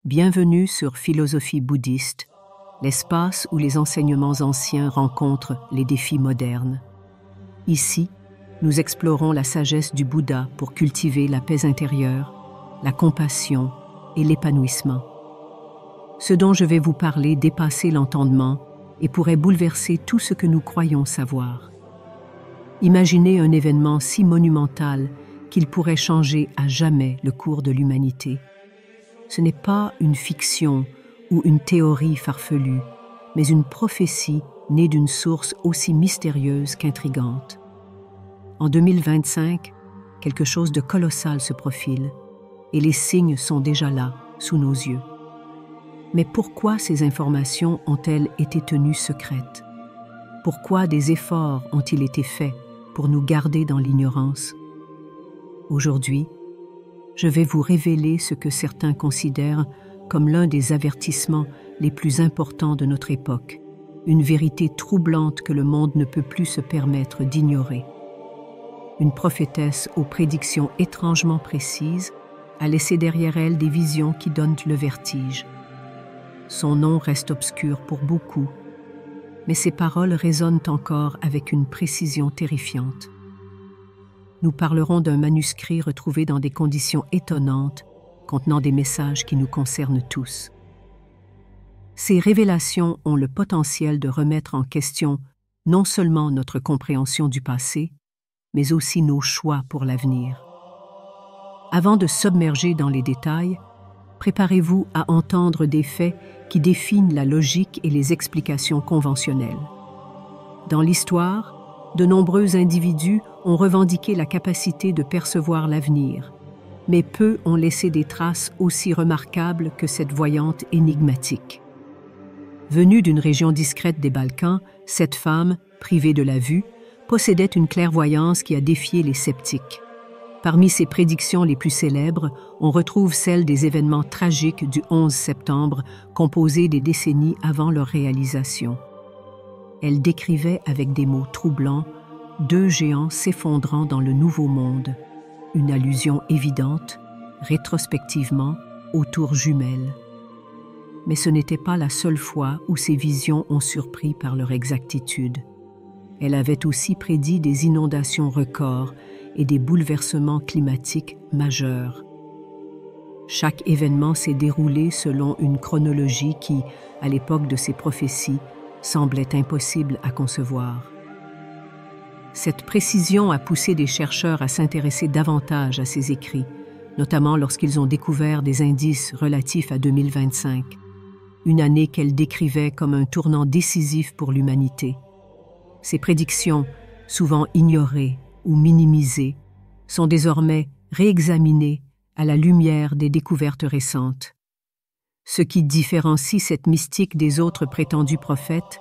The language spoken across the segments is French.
Bienvenue sur Philosophie bouddhiste, l'espace où les enseignements anciens rencontrent les défis modernes. Ici, nous explorons la sagesse du Bouddha pour cultiver la paix intérieure, la compassion et l'épanouissement. Ce dont je vais vous parler dépasse l'entendement et pourrait bouleverser tout ce que nous croyons savoir. Imaginez un événement si monumental qu'il pourrait changer à jamais le cours de l'humanité. Ce n'est pas une fiction ou une théorie farfelue, mais une prophétie née d'une source aussi mystérieuse qu'intrigante. En 2025, quelque chose de colossal se profile, et les signes sont déjà là, sous nos yeux. Mais pourquoi ces informations ont-elles été tenues secrètes? Pourquoi des efforts ont-ils été faits pour nous garder dans l'ignorance? Aujourd'hui, je vais vous révéler ce que certains considèrent comme l'un des avertissements les plus importants de notre époque, une vérité troublante que le monde ne peut plus se permettre d'ignorer. Une prophétesse aux prédictions étrangement précises a laissé derrière elle des visions qui donnent le vertige. Son nom reste obscur pour beaucoup, mais ses paroles résonnent encore avec une précision terrifiante. Nous parlerons d'un manuscrit retrouvé dans des conditions étonnantes, contenant des messages qui nous concernent tous. Ces révélations ont le potentiel de remettre en question non seulement notre compréhension du passé, mais aussi nos choix pour l'avenir. Avant de submerger dans les détails, préparez-vous à entendre des faits qui définissent la logique et les explications conventionnelles. Dans l'histoire, de nombreux individus ont revendiqué la capacité de percevoir l'avenir, mais peu ont laissé des traces aussi remarquables que cette voyante énigmatique. Venue d'une région discrète des Balkans, cette femme, privée de la vue, possédait une clairvoyance qui a défié les sceptiques. Parmi ses prédictions les plus célèbres, on retrouve celle des événements tragiques du 11 septembre, composés des décennies avant leur réalisation. Elle décrivait avec des mots troublants deux géants s'effondrant dans le nouveau monde, une allusion évidente, rétrospectivement, aux tours jumelles. Mais ce n'était pas la seule fois où ces visions ont surpris par leur exactitude. Elle avait aussi prédit des inondations records et des bouleversements climatiques majeurs. Chaque événement s'est déroulé selon une chronologie qui, à l'époque de ces prophéties, semblait impossible à concevoir. Cette précision a poussé des chercheurs à s'intéresser davantage à ces écrits, notamment lorsqu'ils ont découvert des indices relatifs à 2025, une année qu'elle décrivait comme un tournant décisif pour l'humanité. Ces prédictions, souvent ignorées ou minimisées, sont désormais réexaminées à la lumière des découvertes récentes. Ce qui différencie cette mystique des autres prétendus prophètes,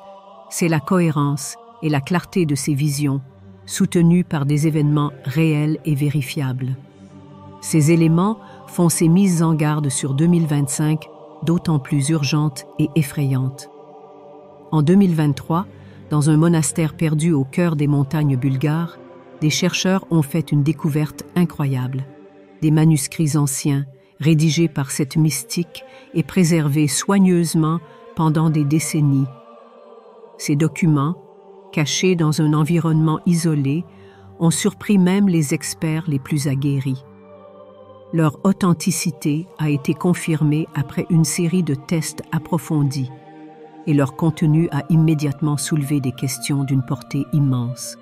c'est la cohérence et la clarté de ces visions, soutenues par des événements réels et vérifiables. Ces éléments font ces mises en garde sur 2025 d'autant plus urgentes et effrayantes. En 2023, dans un monastère perdu au cœur des montagnes bulgares, des chercheurs ont fait une découverte incroyable. Des manuscrits anciens, rédigés par cette mystique et préservés soigneusement pendant des décennies. Ces documents, cachés dans un environnement isolé, ont surpris même les experts les plus aguerris. Leur authenticité a été confirmée après une série de tests approfondis, et leur contenu a immédiatement soulevé des questions d'une portée immense.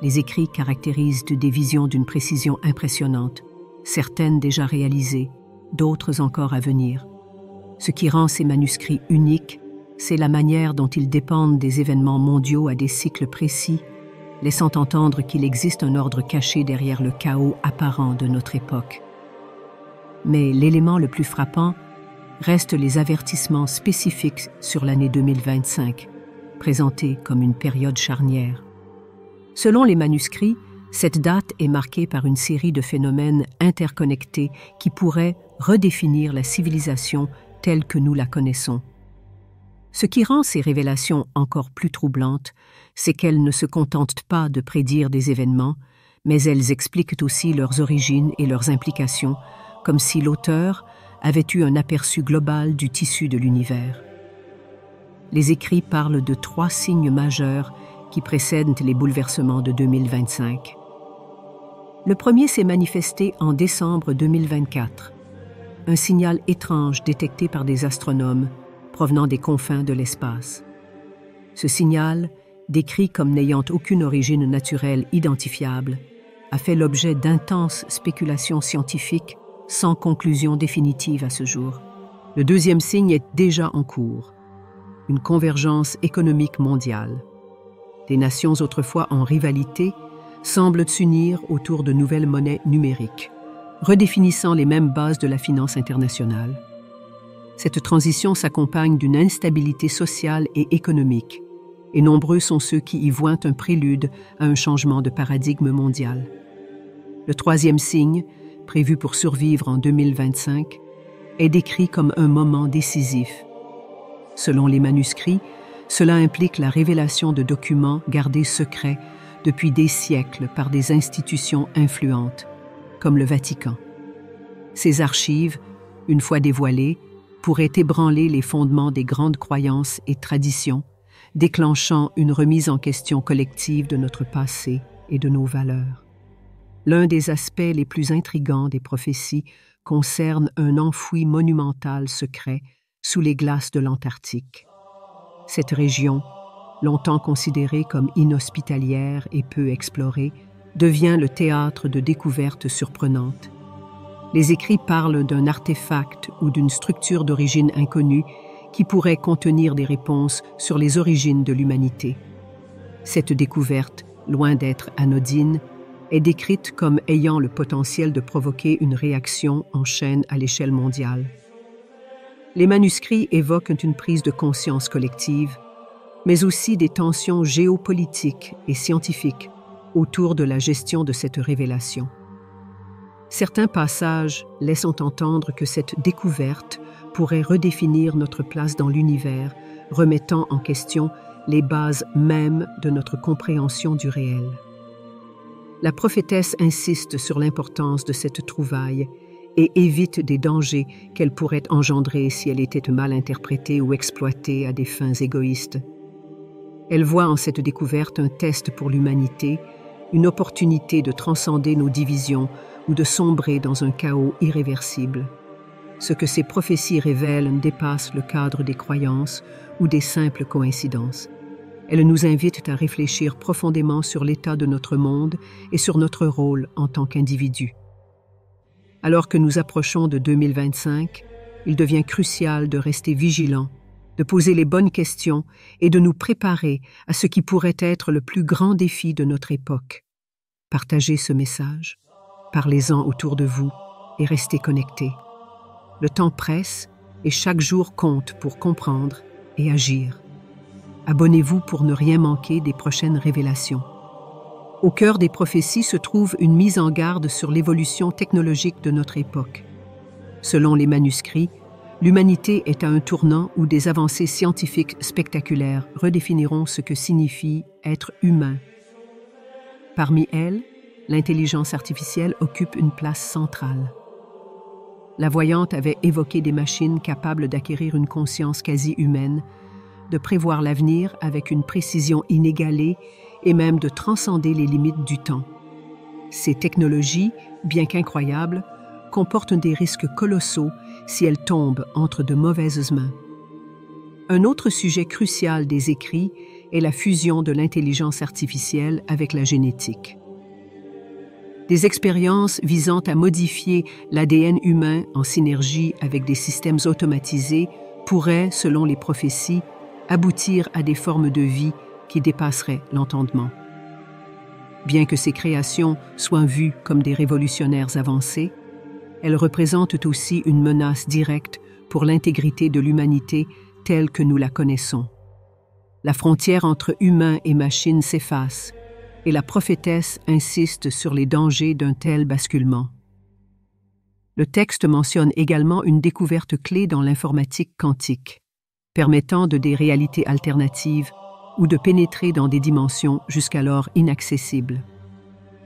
Les écrits caractérisent des visions d'une précision impressionnante, certaines déjà réalisées, d'autres encore à venir. Ce qui rend ces manuscrits uniques, c'est la manière dont ils dépendent des événements mondiaux à des cycles précis, laissant entendre qu'il existe un ordre caché derrière le chaos apparent de notre époque. Mais l'élément le plus frappant restent les avertissements spécifiques sur l'année 2025, présentés comme une période charnière. Selon les manuscrits, cette date est marquée par une série de phénomènes interconnectés qui pourraient redéfinir la civilisation telle que nous la connaissons. Ce qui rend ces révélations encore plus troublantes, c'est qu'elles ne se contentent pas de prédire des événements, mais elles expliquent aussi leurs origines et leurs implications, comme si l'auteur avaient eu un aperçu global du tissu de l'univers. Les écrits parlent de 3 signes majeurs qui précèdent les bouleversements de 2025. Le premier s'est manifesté en décembre 2024, un signal étrange détecté par des astronomes provenant des confins de l'espace. Ce signal, décrit comme n'ayant aucune origine naturelle identifiable, a fait l'objet d'intenses spéculations scientifiques sans conclusion définitive à ce jour. Le deuxième signe est déjà en cours, une convergence économique mondiale. Des nations autrefois en rivalité semblent s'unir autour de nouvelles monnaies numériques, redéfinissant les mêmes bases de la finance internationale. Cette transition s'accompagne d'une instabilité sociale et économique, et nombreux sont ceux qui y voient un prélude à un changement de paradigme mondial. Le troisième signe, prévu pour survivre en 2025, est décrit comme un moment décisif. Selon les manuscrits, cela implique la révélation de documents gardés secrets depuis des siècles par des institutions influentes, comme le Vatican. Ces archives, une fois dévoilées, pourraient ébranler les fondements des grandes croyances et traditions, déclenchant une remise en question collective de notre passé et de nos valeurs. L'un des aspects les plus intrigants des prophéties concerne un enfoui monumental secret sous les glaces de l'Antarctique. Cette région, longtemps considérée comme inhospitalière et peu explorée, devient le théâtre de découvertes surprenantes. Les écrits parlent d'un artefact ou d'une structure d'origine inconnue qui pourrait contenir des réponses sur les origines de l'humanité. Cette découverte, loin d'être anodine, est décrite comme ayant le potentiel de provoquer une réaction en chaîne à l'échelle mondiale. Les manuscrits évoquent une prise de conscience collective, mais aussi des tensions géopolitiques et scientifiques autour de la gestion de cette révélation. Certains passages laissent entendre que cette découverte pourrait redéfinir notre place dans l'univers, remettant en question les bases mêmes de notre compréhension du réel. La prophétesse insiste sur l'importance de cette trouvaille et évite des dangers qu'elle pourrait engendrer si elle était mal interprétée ou exploitée à des fins égoïstes. Elle voit en cette découverte un test pour l'humanité, une opportunité de transcender nos divisions ou de sombrer dans un chaos irréversible. Ce que ces prophéties révèlent dépasse le cadre des croyances ou des simples coïncidences. Elles nous invitent à réfléchir profondément sur l'état de notre monde et sur notre rôle en tant qu'individus. Alors que nous approchons de 2025, il devient crucial de rester vigilants, de poser les bonnes questions et de nous préparer à ce qui pourrait être le plus grand défi de notre époque. Partagez ce message, parlez-en autour de vous et restez connectés. Le temps presse et chaque jour compte pour comprendre et agir. Abonnez-vous pour ne rien manquer des prochaines révélations. Au cœur des prophéties se trouve une mise en garde sur l'évolution technologique de notre époque. Selon les manuscrits, l'humanité est à un tournant où des avancées scientifiques spectaculaires redéfiniront ce que signifie être humain. Parmi elles, l'intelligence artificielle occupe une place centrale. La voyante avait évoqué des machines capables d'acquérir une conscience quasi humaine, de prévoir l'avenir avec une précision inégalée et même de transcender les limites du temps. Ces technologies, bien qu'incroyables, comportent des risques colossaux si elles tombent entre de mauvaises mains. Un autre sujet crucial des écrits est la fusion de l'intelligence artificielle avec la génétique. Des expériences visant à modifier l'ADN humain en synergie avec des systèmes automatisés pourraient, selon les prophéties, aboutir à des formes de vie qui dépasseraient l'entendement. Bien que ces créations soient vues comme des révolutionnaires avancés, elles représentent aussi une menace directe pour l'intégrité de l'humanité telle que nous la connaissons. La frontière entre humains et machines s'efface, et la prophétesse insiste sur les dangers d'un tel basculement. Le texte mentionne également une découverte clé dans l'informatique quantique, permettant de des réalités alternatives ou de pénétrer dans des dimensions jusqu'alors inaccessibles.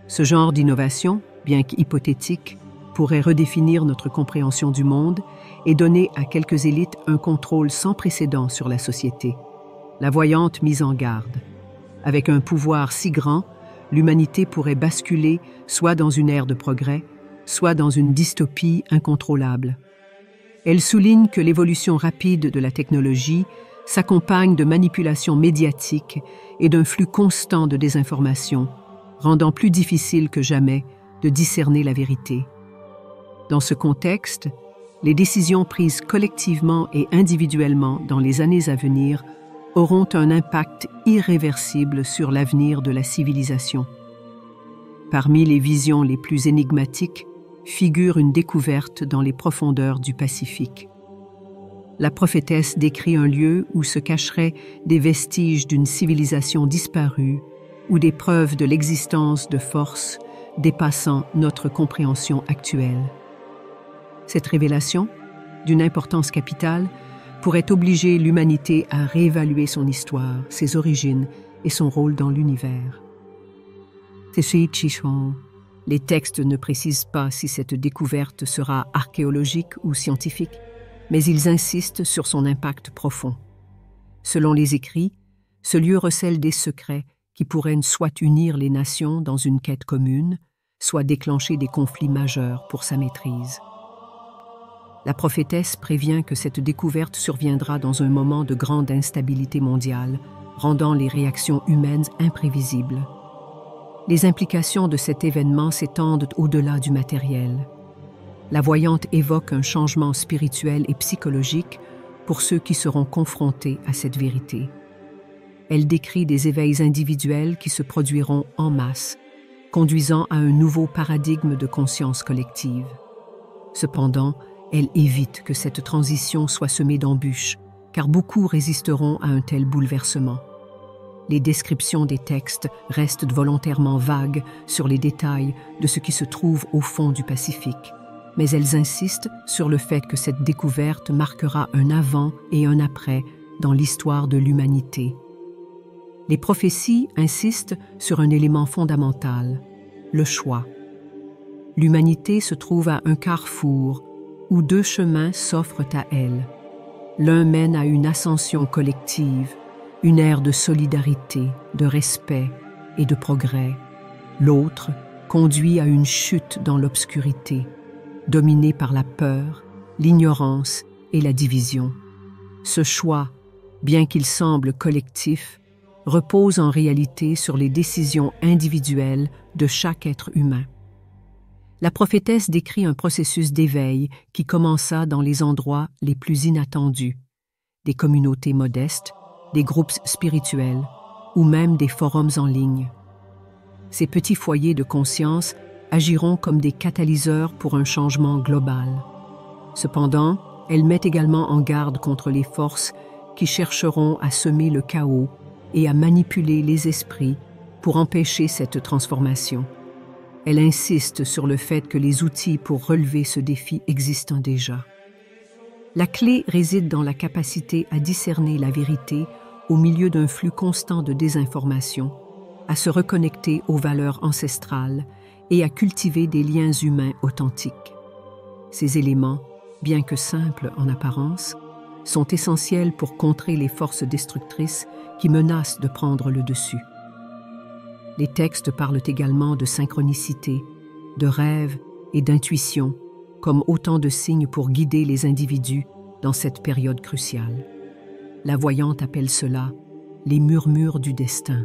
Ce genre d'innovation, bien qu'hypothétique, pourrait redéfinir notre compréhension du monde et donner à quelques élites un contrôle sans précédent sur la société. La voyante mise en garde. Avec un pouvoir si grand, l'humanité pourrait basculer soit dans une ère de progrès, soit dans une dystopie incontrôlable. Elle souligne que l'évolution rapide de la technologie s'accompagne de manipulations médiatiques et d'un flux constant de désinformation, rendant plus difficile que jamais de discerner la vérité. Dans ce contexte, les décisions prises collectivement et individuellement dans les années à venir auront un impact irréversible sur l'avenir de la civilisation. Parmi les visions les plus énigmatiques figure une découverte dans les profondeurs du Pacifique. La prophétesse décrit un lieu où se cacheraient des vestiges d'une civilisation disparue ou des preuves de l'existence de forces dépassant notre compréhension actuelle. Cette révélation, d'une importance capitale, pourrait obliger l'humanité à réévaluer son histoire, ses origines et son rôle dans l'univers. Les textes ne précisent pas si cette découverte sera archéologique ou scientifique, mais ils insistent sur son impact profond. Selon les écrits, ce lieu recèle des secrets qui pourraient soit unir les nations dans une quête commune, soit déclencher des conflits majeurs pour sa maîtrise. La prophétesse prévient que cette découverte surviendra dans un moment de grande instabilité mondiale, rendant les réactions humaines imprévisibles. Les implications de cet événement s'étendent au-delà du matériel. La voyante évoque un changement spirituel et psychologique pour ceux qui seront confrontés à cette vérité. Elle décrit des éveils individuels qui se produiront en masse, conduisant à un nouveau paradigme de conscience collective. Cependant, elle évite que cette transition soit semée d'embûches, car beaucoup résisteront à un tel bouleversement. Les descriptions des textes restent volontairement vagues sur les détails de ce qui se trouve au fond du Pacifique, mais elles insistent sur le fait que cette découverte marquera un avant et un après dans l'histoire de l'humanité. Les prophéties insistent sur un élément fondamental, le choix. L'humanité se trouve à un carrefour où deux chemins s'offrent à elle. L'un mène à une ascension collective, une ère de solidarité, de respect et de progrès. L'autre conduit à une chute dans l'obscurité, dominée par la peur, l'ignorance et la division. Ce choix, bien qu'il semble collectif, repose en réalité sur les décisions individuelles de chaque être humain. La prophétesse décrit un processus d'éveil qui commença dans les endroits les plus inattendus, des communautés modestes, des groupes spirituels ou même des forums en ligne. Ces petits foyers de conscience agiront comme des catalyseurs pour un changement global. Cependant, elle met également en garde contre les forces qui chercheront à semer le chaos et à manipuler les esprits pour empêcher cette transformation. Elle insiste sur le fait que les outils pour relever ce défi existent déjà. La clé réside dans la capacité à discerner la vérité au milieu d'un flux constant de désinformation, à se reconnecter aux valeurs ancestrales et à cultiver des liens humains authentiques. Ces éléments, bien que simples en apparence, sont essentiels pour contrer les forces destructrices qui menacent de prendre le dessus. Les textes parlent également de synchronicité, de rêve et d'intuition, comme autant de signes pour guider les individus dans cette période cruciale. La voyante appelle cela les murmures du destin,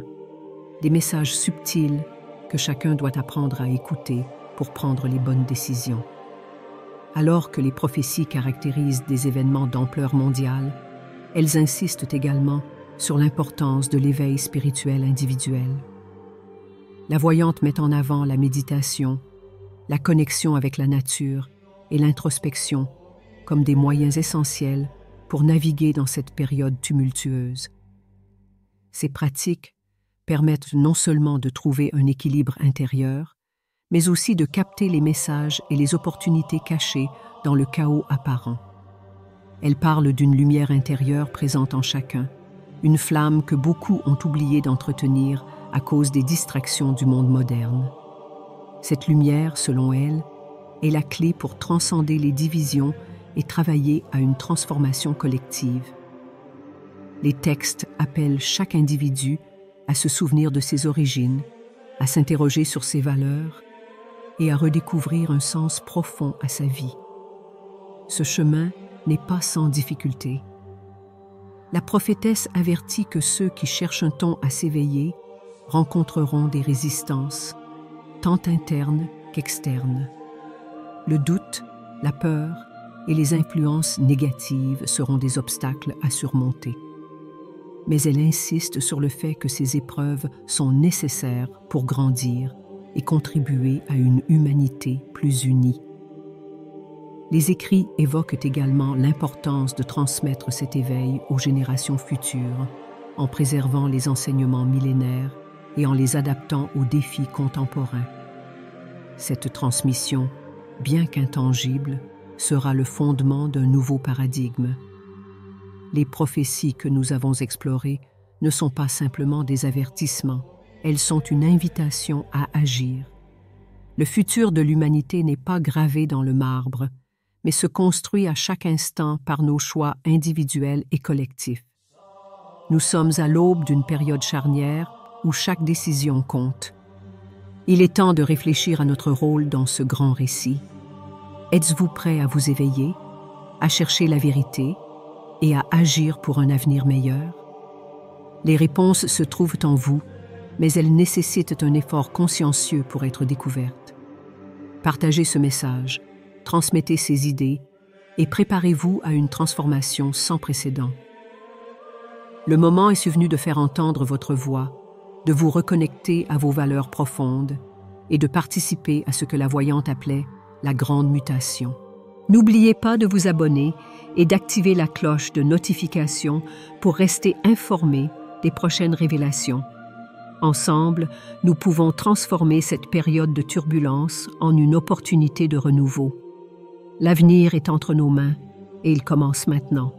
des messages subtils que chacun doit apprendre à écouter pour prendre les bonnes décisions. Alors que les prophéties caractérisent des événements d'ampleur mondiale, elles insistent également sur l'importance de l'éveil spirituel individuel. La voyante met en avant la méditation, la connexion avec la nature et l'introspection comme des moyens essentiels pour naviguer dans cette période tumultueuse. Ces pratiques permettent non seulement de trouver un équilibre intérieur, mais aussi de capter les messages et les opportunités cachées dans le chaos apparent. Elles parlent d'une lumière intérieure présente en chacun, une flamme que beaucoup ont oublié d'entretenir à cause des distractions du monde moderne. Cette lumière, selon elle, est la clé pour transcender les divisions et travailler à une transformation collective. Les textes appellent chaque individu à se souvenir de ses origines, à s'interroger sur ses valeurs et à redécouvrir un sens profond à sa vie. Ce chemin n'est pas sans difficulté. La prophétesse avertit que ceux qui cherchent un ton à s'éveiller rencontreront des résistances, tant internes qu'externes. Le doute, la peur et les influences négatives seront des obstacles à surmonter. Mais elle insiste sur le fait que ces épreuves sont nécessaires pour grandir et contribuer à une humanité plus unie. Les écrits évoquent également l'importance de transmettre cet éveil aux générations futures, en préservant les enseignements millénaires et en les adaptant aux défis contemporains. Cette transmission, bien qu'intangible, sera le fondement d'un nouveau paradigme. Les prophéties que nous avons explorées ne sont pas simplement des avertissements, elles sont une invitation à agir. Le futur de l'humanité n'est pas gravé dans le marbre, mais se construit à chaque instant par nos choix individuels et collectifs. Nous sommes à l'aube d'une période charnière où chaque décision compte. Il est temps de réfléchir à notre rôle dans ce grand récit. Êtes-vous prêt à vous éveiller, à chercher la vérité et à agir pour un avenir meilleur? Les réponses se trouvent en vous, mais elles nécessitent un effort consciencieux pour être découvertes. Partagez ce message, transmettez ces idées et préparez-vous à une transformation sans précédent. Le moment est subvenu de faire entendre votre voix, de vous reconnecter à vos valeurs profondes et de participer à ce que la voyante appelait la grande mutation. N'oubliez pas de vous abonner et d'activer la cloche de notification pour rester informé des prochaines révélations. Ensemble, nous pouvons transformer cette période de turbulence en une opportunité de renouveau. L'avenir est entre nos mains et il commence maintenant.